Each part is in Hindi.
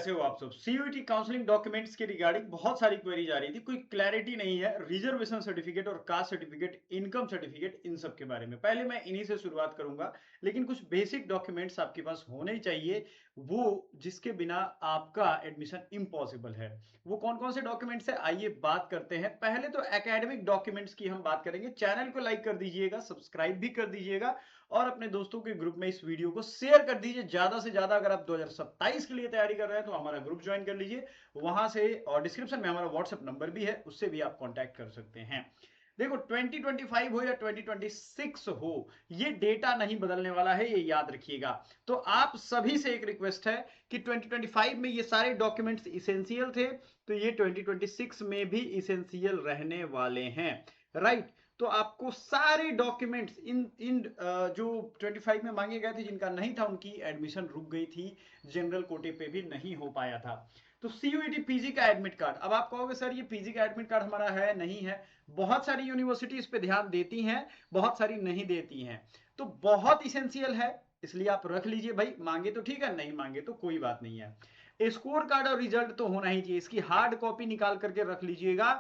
कैसे हो आप सब? सीयूईटी काउंसलिंग डॉक्यूमेंट्स के रिगार्डिंग बहुत सारी क्वेरीज आ रही थी, कोई क्लैरिटी नहीं है। रिजर्वेशन सर्टिफिकेट और कास्ट सर्टिफिकेट, इनकम सर्टिफिकेट, इन सब के बारे में पहले मैं इन्हीं से शुरुआत करूंगा। लेकिन कुछ बेसिक डॉक्यूमेंट्स आपके पास होने ही चाहिए, वो जिसके बिना आपका एडमिशन इम्पॉसिबल है। वो कौन कौन से डॉक्यूमेंट्स है, आइए बात करते हैं। पहले तो एकेडमिक डॉक्यूमेंट्स की हम बात करेंगे। चैनल को लाइक कर दीजिएगा, सब्सक्राइब भी कर दीजिएगा और अपने दोस्तों के ग्रुप में इस वीडियो को शेयर कर दीजिए ज्यादा से ज्यादा। अगर आप 2027 के लिए तैयारी कर रहे हैं तो हमारा ग्रुप ज्वाइन कर लीजिए वहां से, और डिस्क्रिप्शन में हमारा व्हाट्सएप नंबर भी है, उससे भी आप कांटेक्ट कर सकते हैं। देखो 2025 हो या 2026 हो, ये डेटा नहीं बदलने वाला है, ये याद रखिएगा। तो आप सभी से एक रिक्वेस्ट है कि 2025 में ये सारे डॉक्यूमेंट्स इसेंशियल थे, तो ये 2026 में भी इसेंशियल रहने वाले हैं, राइट। तो आपको सारे डॉक्यूमेंट्स इन इन जो 25 में मांगे गए थे, जिनका नहीं था उनकी एडमिशन रुक गई थी, जनरल कोटे पे भी नहीं हो पाया था। तो सीयूईटी पीजी का एडमिट कार्ड, अब आप कहोगे सर ये पीजी का एडमिट कार्ड हमारा है नहीं है। बहुत सारी यूनिवर्सिटी इस पे ध्यान देती हैं, बहुत सारी नहीं देती हैं। तो बहुत इसेंशियल है, इसलिए आप रख लीजिए भाई। मांगे तो ठीक है, नहीं मांगे तो कोई बात नहीं है। स्कोर कार्ड और रिजल्ट तो होना ही चाहिए, इसकी हार्ड कॉपी निकाल करके रख लीजिएगा।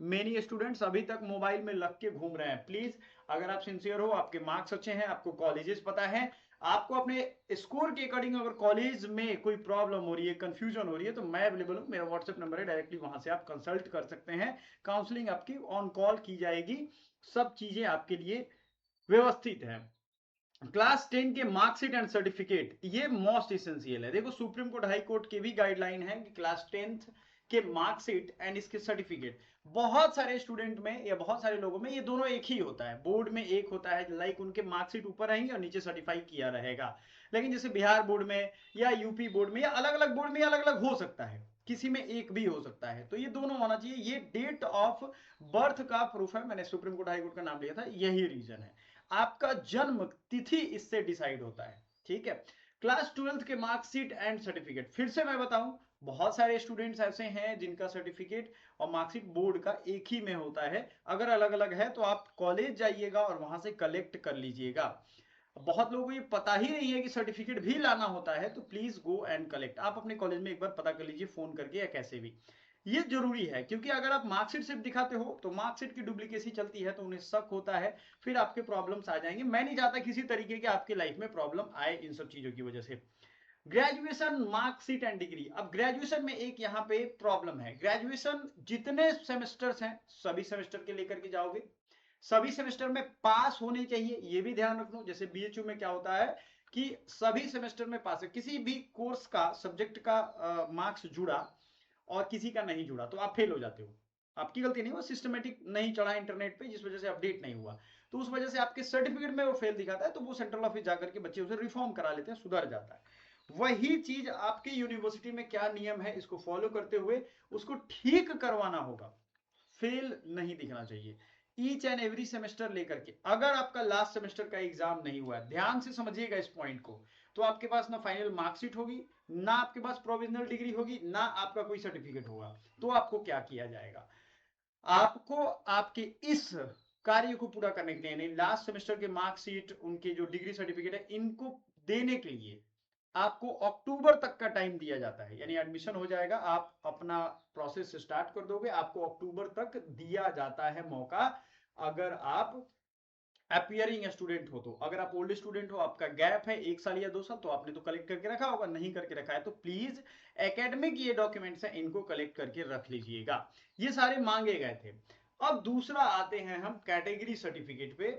मेनी स्टूडेंट्स अभी तक मोबाइल में लग के घूम रहे हैं। प्लीज, अगर आप सिंसियर हो, आपके मार्क्स अच्छे हैं, आपको कॉलेजेस पता है, आपको अपने स्कोर के अकॉर्डिंग अगर कॉलेज में कोई प्रॉब्लम हो रही है, कंफ्यूजन हो रही है, तो मैं अवेलेबल हूं। मेरा व्हाट्सएप नंबर है, डायरेक्टली वहां से आप कंसल्ट कर सकते हैं। काउंसलिंग आपकी ऑन कॉल की जाएगी, सब चीजें आपके लिए व्यवस्थित है। क्लास 10 के मार्कशीट एंड सर्टिफिकेट, ये मोस्ट इसेंशियल है। देखो सुप्रीम कोर्ट, हाई कोर्ट की भी गाइडलाइन है कि क्लास 10th के मार्कशीट एंड इसके सर्टिफिकेट, बहुत सारे स्टूडेंट में या बहुत सारे लोगों में ये दोनों एक ही होता है, बोर्ड में एक होता है, लाइक उनके मार्कशीट ऊपर रहेंगे और नीचे सर्टिफाई किया रहेगा। लेकिन जैसे बिहार बोर्ड में या यूपी बोर्ड में या अलग अलग बोर्ड में अलग अलग हो सकता है, किसी में एक भी हो सकता है, तो ये दोनों होना चाहिए। ये डेट ऑफ बर्थ का प्रूफ है, मैंने सुप्रीम कोर्ट हाई कोर्ट का नाम लिया था, यही रीजन है। आपका जन्म तिथि इससे डिसाइड होता है, ठीक है। क्लास 12th के मार्कशीट एंड सर्टिफिकेट, फिर से मैं बताऊं, बहुत सारे स्टूडेंट्स ऐसे हैं जिनका सर्टिफिकेट और मार्कशीट बोर्ड का एक ही में होता है। अगर अलग अलग है तो आप कॉलेज जाइएगा और वहां से कलेक्ट कर लीजिएगा। बहुत लोगों को ये पता ही नहीं है कि सर्टिफिकेट भी लाना होता है, तो प्लीज गो एंड कलेक्ट। आप अपने कॉलेज में एक बार पता कर लीजिए फोन करके या कैसे भी, ये जरूरी है। क्योंकि अगर आप मार्कशीट सिर्फ दिखाते हो तो मार्कशीट की डुप्लीकेसी चलती है, तो उन्हें शक होता है, फिर आपके प्रॉब्लम्स आ जाएंगे। मैं नहीं चाहता किसी तरीके के आपकी लाइफ में प्रॉब्लम आए इन सब चीजों की वजह से। ग्रेजुएशन मार्कशीट एंड डिग्री, अब ग्रेजुएशन में एक यहाँ पे प्रॉब्लम है। ग्रेजुएशन जितने सेमेस्टर्स हैं सभी सेमेस्टर के लेकर के जाओगे, सभी सेमेस्टर में पास होने चाहिए, ये भी ध्यान रखना। जैसे बीएचयू में क्या होता है कि सभी सेमेस्टर में पास है, किसी भी कोर्स का सब्जेक्ट का मार्क्स जुड़ा और किसी का नहीं जुड़ा तो आप फेल हो जाते हो। आपकी गलती नहीं, वो सिस्टमेटिक नहीं चढ़ा इंटरनेट पे, जिस वजह से अपडेट नहीं हुआ, तो उस वजह से आपके सर्टिफिकेट में वो फेल दिखाता है, तो वो सेंट्रल ऑफिस जाकर के बच्चे उसे रिफॉर्म करा लेते हैं, सुधर जाता है। वही चीज आपकी यूनिवर्सिटी में क्या नियम है, इसको फॉलो करते हुए उसको ठीक करवाना होगा, फेल नहीं दिखना चाहिए। ईच एंड एवरी सेमेस्टर लेकर के, अगर आपका लास्ट सेमेस्टर का एग्जाम नहीं हुआ है, ध्यान से समझिएगा इस पॉइंट को, तो आपके पास ना फाइनल मार्कशीट होगी, ना आपके पास प्रोविजनल डिग्री होगी, ना आपका कोई सर्टिफिकेट होगा। तो आपको क्या किया जाएगा, आपको आपके इस कार्य को पूरा करने के लिए, यानी लास्ट सेमेस्टर के मार्कशीट, उनके जो डिग्री सर्टिफिकेट है, इनको देने के लिए आपको अक्टूबर तक का टाइम दिया जाता है। यानी एडमिशन हो जाएगा, आप अपना प्रोसेस स्टार्ट कर दोगे, आपको अक्टूबर तक दिया जाता है मौका। अगर आप अपियरिंग स्टूडेंट हो तो, अगर आप ओल्ड स्टूडेंट हो, आपका गैप है 1 साल या 2 साल, तो आपने तो कलेक्ट करके रखा होगा, नहीं करके रखा है तो प्लीज एकेडमिक ये डॉक्यूमेंट्स हैं, इनको कलेक्ट करके रख लीजिएगा। ये सारे मांगे गए थे। अब दूसरा आते हैं हम कैटेगरी सर्टिफिकेट पे।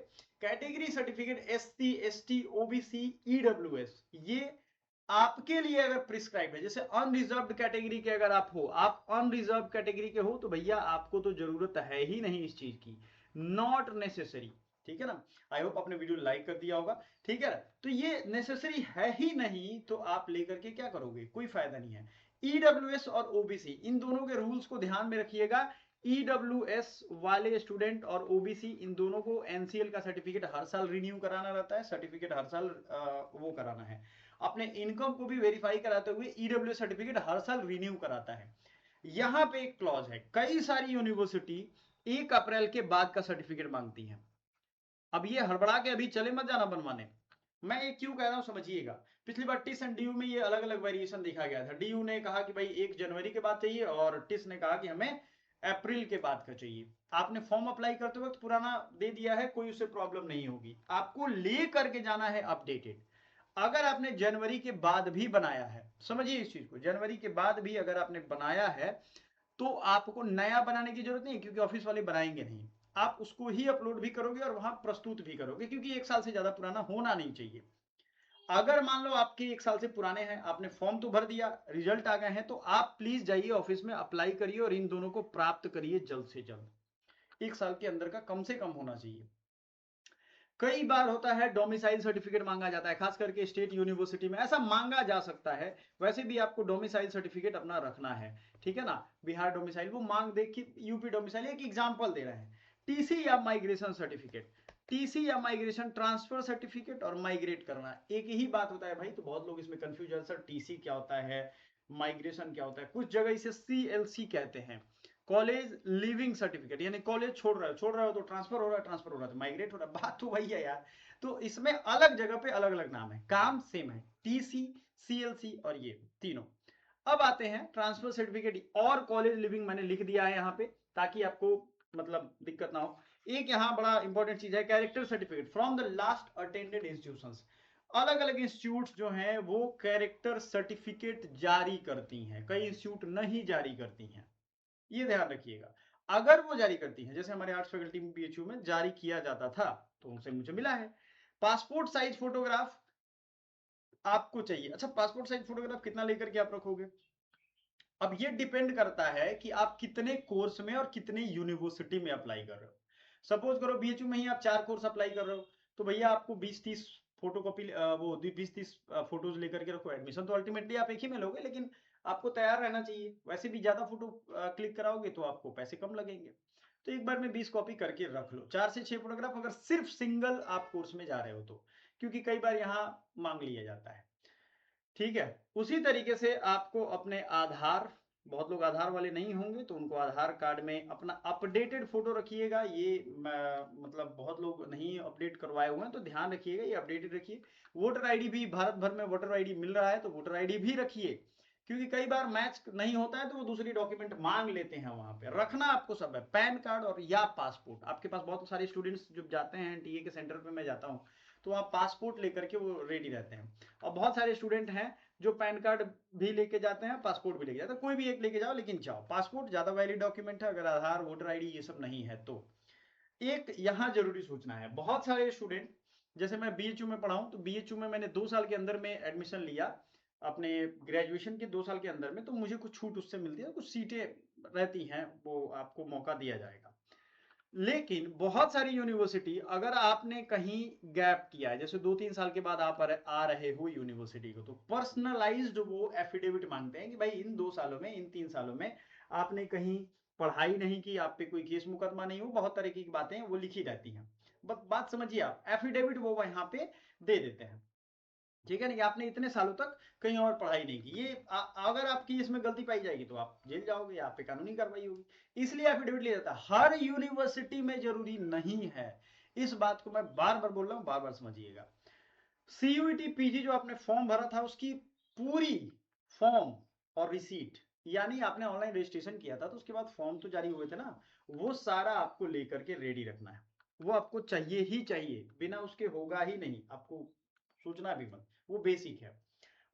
Category certificate SC, ST, OBC, EWS, ये आपके लिए अगर प्रिस्क्राइब है। जैसे अनरिजर्व्ड कैटेगरी के अगर आप हो, आप अनरिजर्व कैटेगरी के हो, तो भैया आपको तो जरूरत है ही नहीं इस चीज की, नॉट नेसेसरी, ठीक है ना। आई होप आपने वीडियो लाइक कर दिया होगा, ठीक है ना। तो ये नेसेसरी है ही नहीं, तो आप लेकर के क्या करोगे, कोई फायदा नहीं है। ईडब्ल्यूएस और ओबीसी, इन दोनों के रूल्स को ध्यान में रखिएगा। ईडब्ल्यूएस वाले स्टूडेंट और ओबीसी, इन दोनों को एनसीएल का सर्टिफिकेट हर साल रिन्यू कराना रहता है, सर्टिफिकेट हर साल वो कराना है। अपने इनकम को भी वेरीफाई कराते हुए ईडब्ल्यू सर्टिफिकेट हर साल रिन्यू कराता है। यहां पे एक क्लॉज है, कई सारी यूनिवर्सिटी 1 अप्रैल के बाद का सर्टिफिकेट मांगती हैं। अब ये हड़बड़ा के अभी चले मत जाना बनवाने, मैं ये क्यों कह रहा हूँ समझिएगा। पिछली बार टिस एंड डीयू में ये अलग अलग वेरिएशन देखा गया था। डीयू ने कहा कि भाई 1 जनवरी के बाद चाहिए और टिस ने कहा कि हमें अप्रैल के बाद का चाहिए। आपने फॉर्म अप्लाई करते वक्त पुराना दे दिया है, कोई उससे प्रॉब्लम नहीं होगी। आपको ले करके जाना है अपडेटेड। अगर आपने जनवरी के बाद भी बनाया है, समझिए इस चीज को, जनवरी के बाद भी अगर आपने बनाया है तो आपको नया बनाने की जरूरत नहीं है, क्योंकि ऑफिस वाले बनाएंगे नहीं। आप उसको ही अपलोड भी करोगे और वहां प्रस्तुत भी करोगे, क्योंकि 1 साल से ज्यादा पुराना होना नहीं चाहिए। अगर मान लो आपके 1 साल से पुराने हैं, आपने फॉर्म तो भर दिया, रिजल्ट आ गए हैं, तो आप प्लीज जाइए ऑफिस में अप्लाई करिए और इन दोनों को प्राप्त करिए जल्द से जल्द। 1 साल के अंदर का कम से कम होना चाहिए। कई बार होता है डोमिसाइल सर्टिफिकेट मांगा जाता है, खास करके स्टेट यूनिवर्सिटी में ऐसा मांगा जा सकता है। वैसे भी आपको डोमिसाइल सर्टिफिकेट अपना रखना है, ठीक है ना। बिहार डोमिसाइल वो मांग दे कि यूपी डोमिसाइल, एक एग्जांपल दे रहे हैं। टीसी या माइग्रेशन सर्टिफिकेट, टीसी या माइग्रेशन ट्रांसफर सर्टिफिकेट और माइग्रेट करना एक ही बात होता है भाई। तो बहुत लोग इसमें कंफ्यूज है, सर टीसी क्या होता है, माइग्रेशन क्या होता है। कुछ जगह इसे सीएलसी कहते हैं, कॉलेज लिविंग सर्टिफिकेट, यानी कॉलेज छोड़ रहे हो तो ट्रांसफर हो रहा है, ट्रांसफर हो रहा है तो माइग्रेट हो रहा है, बात तो वही है यार। तो इसमें अलग जगह पे अलग अलग नाम है, काम सेम है, टीसी, सीएलसी और ये तीनों। अब आते हैं ट्रांसफर सर्टिफिकेट और कॉलेज लिविंग, मैंने लिख दिया है यहाँ पे ताकि आपको मतलब दिक्कत ना हो। एक यहाँ बड़ा इंपॉर्टेंट चीज है, character certificate from the last attended institutions. अलग अलग इंस्टीट्यूट जो हैं वो कैरेक्टर सर्टिफिकेट जारी करती हैं, कई इंस्टीट्यूट नहीं जारी करती हैं, ये ध्यान रखिएगा। अगर वो जारी करती हैं, जैसे हमारे आर्ट्स फैकल्टी में बीएचयू में जारी किया जाता था, तो उनसे मुझे मिला है। पासपोर्ट साइज फोटोग्राफ आपको चाहिए। अच्छा, पासपोर्ट साइज फोटोग्राफ कितना लेकर के आप रखोगे, अब ये डिपेंड करता है कि आप कितने कोर्स में और कितने यूनिवर्सिटी में अप्लाई कर रहे हो। सपोज करो बीएचयू में ही आप 4 कोर्स अप्लाई कर रहे हो, तो भैया आपको 20-30 फोटो कॉपी, वो 20-30 फोटोज लेकर के रखो। एडमिशन तो अल्टीमेटली आप एक ही में लोगे, लेकिन आपको तैयार रहना चाहिए। वैसे भी ज्यादा फोटो क्लिक कराओगे तो आपको पैसे कम लगेंगे, तो एक बार में 20 कॉपी करके रख लो, 4 से 6 फोटोग्राफ, अगर सिर्फ सिंगल आप कोर्स में जा रहे हो तो, क्योंकि कई बार यहाँ मांग लिया जाता है। ठीक है, उसी तरीके से आपको अपने आधार, बहुत लोग आधार वाले नहीं होंगे तो उनको आधार कार्ड में अपना अपडेटेड फोटो रखिएगा। ये मतलब बहुत लोग नहीं अपडेट करवाए हुए हैं, तो ध्यान रखिएगा ये अपडेटेड रखिए। वोटर आईडी भी, भारत भर में वोटर आईडी मिल रहा है तो वोटर आईडी भी रखिए, क्योंकि कई बार मैच नहीं होता है तो वो दूसरी डॉक्यूमेंट मांग लेते हैं। वहां पे रखना आपको सब है, पैन कार्ड और या पासपोर्ट। आपके पास बहुत सारे स्टूडेंट्स जब जाते हैं टीए के सेंटर पे, मैं जाता हूँ, तो वहाँ पासपोर्ट लेकर के वो रेडी रहते हैं। और बहुत सारे स्टूडेंट हैं जो पैन कार्ड भी लेके जाते हैं, पासपोर्ट भी लेके जाते हैं। कोई भी एक लेके जाओ, लेकिन जाओ, पासपोर्ट ज्यादा वैलिड डॉक्यूमेंट है, अगर आधार वोटर आईडी ये सब नहीं है तो। एक यहाँ जरूरी सूचना है, बहुत सारे स्टूडेंट, जैसे मैं बीएचयू में पढ़ा हूँ, तो बीएचयू में मैंने 2 साल के अंदर में एडमिशन लिया अपने ग्रेजुएशन के 2 साल के अंदर में, तो मुझे कुछ छूट उससे मिलती है, कुछ सीटें रहती हैं, वो आपको मौका दिया जाएगा। लेकिन बहुत सारी यूनिवर्सिटी, अगर आपने कहीं गैप किया है, जैसे 2-3 साल के बाद आप आ रहे हो यूनिवर्सिटी को, तो पर्सनलाइज्ड वो एफिडेविट मांगते हैं कि भाई इन 2 सालों में, इन 3 सालों में आपने कहीं पढ़ाई नहीं की, आप पे कोई केस मुकदमा नहीं हो, बहुत तरह की बातें वो लिखी रहती हैं। बस बात समझिए, आप एफिडेविट वो यहाँ पे दे देते हैं, ठीक है ना, कि आपने इतने सालों तक कहीं और पढ़ाई नहीं की। ये अगर आपकी इसमें गलती पाई जाएगी तो आप जेल जाओगे या आप पे कानूनी कार्रवाई होगी, इसलिए एफिडेविट लिया जाता है। हर यूनिवर्सिटी में जरूरी नहीं है, इस बात को मैं बार बार बोल रहा हूं, बार बार समझिएगा। सीयूईटी पीजी जो आपने फॉर्म भरा था, उसकी पूरी फॉर्म और रिसीट, यानी आपने ऑनलाइन रजिस्ट्रेशन किया था तो उसके बाद फॉर्म तो जारी हुए थे ना, वो सारा आपको लेकर के रेडी रखना है। वो आपको चाहिए ही चाहिए, बिना उसके होगा ही नहीं, आपको सोचना भी मत, वो बेसिक है।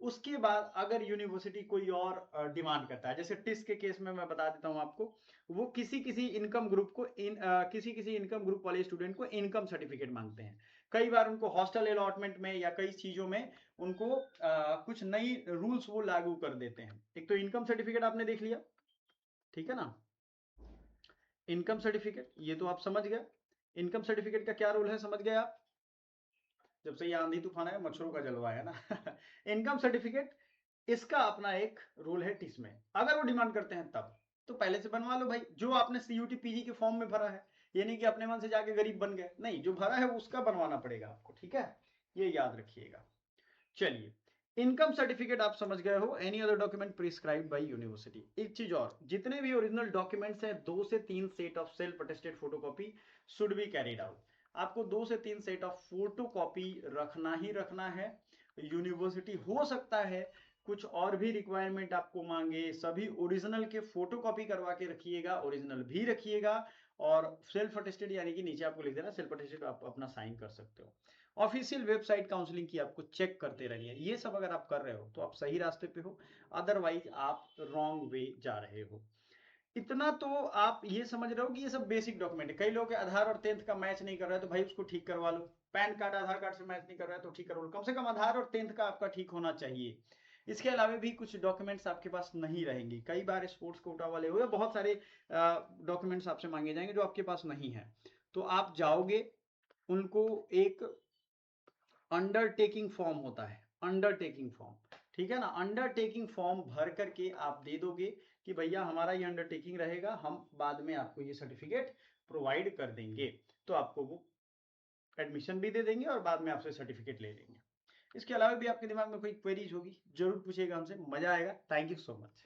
उसके बाद अगर यूनिवर्सिटी कोई और डिमांड करता है, जैसे टिस के केस में मैं बता देता हूं आपको, वो किसी किसी इनकम ग्रुप को किसी किसी इनकम ग्रुप वाले स्टूडेंट को इनकम सर्टिफिकेट मांगते हैं। कई बार उनको हॉस्टल अलॉटमेंट में या कई चीजों में उनको कुछ नई रूल्स वो लागू कर देते हैं। एक तो इनकम सर्टिफिकेट आपने देख लिया, ठीक है ना, इनकम सर्टिफिकेट ये तो आप समझ गए। इनकम सर्टिफिकेट का क्या रोल है समझ गए आप, जब से ये आंधी तूफान है, मच्छरों का जलवा है ना इनकम सर्टिफिकेट, इसका अपना एक रूल है टिस में। अगर वो डिमांड करते हैं तब तो पहले से बनवा लो भाई, जो आपने सीयूटी पीजी के फॉर्म में भरा है। ये नहीं कि अपने मन से जाके गरीब बन गए, नहीं, जो भरा है उसका बनवाना पड़ेगा आपको, ठीक है, ये याद रखिएगा। चलिए, इनकम सर्टिफिकेट आप समझ गए हो, any other document prescribed bye university. एक चीज और, जितने भी ओरिजिनल डॉक्यूमेंट्स हैं 2 से 3 set of self attested photocopy should be carried out. आपको 2 से 3 सेट ऑफ फोटो कॉपी रखना ही रखना है। यूनिवर्सिटी हो सकता है कुछ और भी रिक्वायरमेंट आपको मांगे, सभी ओरिजिनल के फोटो कॉपी करवा के रखिएगा, ओरिजिनल भी रखिएगा, और सेल्फ अटेस्टेड यानी कि नीचे आपको लिख देना सेल्फ अटेस्टेड, आप अपना साइन कर सकते हो। ऑफिशियल वेबसाइट काउंसलिंग की आपको चेक करते रहिए। ये सब अगर आप कर रहे हो तो आप सही रास्ते पे हो, अदरवाइज आप रॉन्ग वे जा रहे हो। इतना तो आप ये समझ रहे हो कि ये सब बेसिक डॉक्यूमेंट है। कई लोग आधार और 10th का मैच नहीं कर रहे, तो भाई उसको ठीक करवा लो। पैन कार्ड आधार कार्ड से मैच नहीं कर रहा है तो ठीक करवा लो, कम से कम आधार और 10th का आपका ठीक होना चाहिए। इसके अलावा भी कुछ डॉक्यूमेंट्स आपके पास नहीं रहेंगे। कई बार स्पोर्ट्स कोटा वाले हो या बहुत सारे डॉक्यूमेंट्स आपसे मांगे जाएंगे जो आपके पास नहीं है, तो आप जाओगे, उनको एक अंडरटेकिंग फॉर्म होता है, अंडरटेकिंग फॉर्म, ठीक है ना, अंडरटेकिंग फॉर्म भर करके आप दे दोगे कि भैया हमारा ये अंडरटेकिंग रहेगा, हम बाद में आपको ये सर्टिफिकेट प्रोवाइड कर देंगे, तो आपको वो एडमिशन भी दे देंगे और बाद में आपसे सर्टिफिकेट ले लेंगे। इसके अलावा भी आपके दिमाग में कोई क्वेरीज होगी जरूर पूछिएगा हमसे, मजा आएगा। Thank you so much.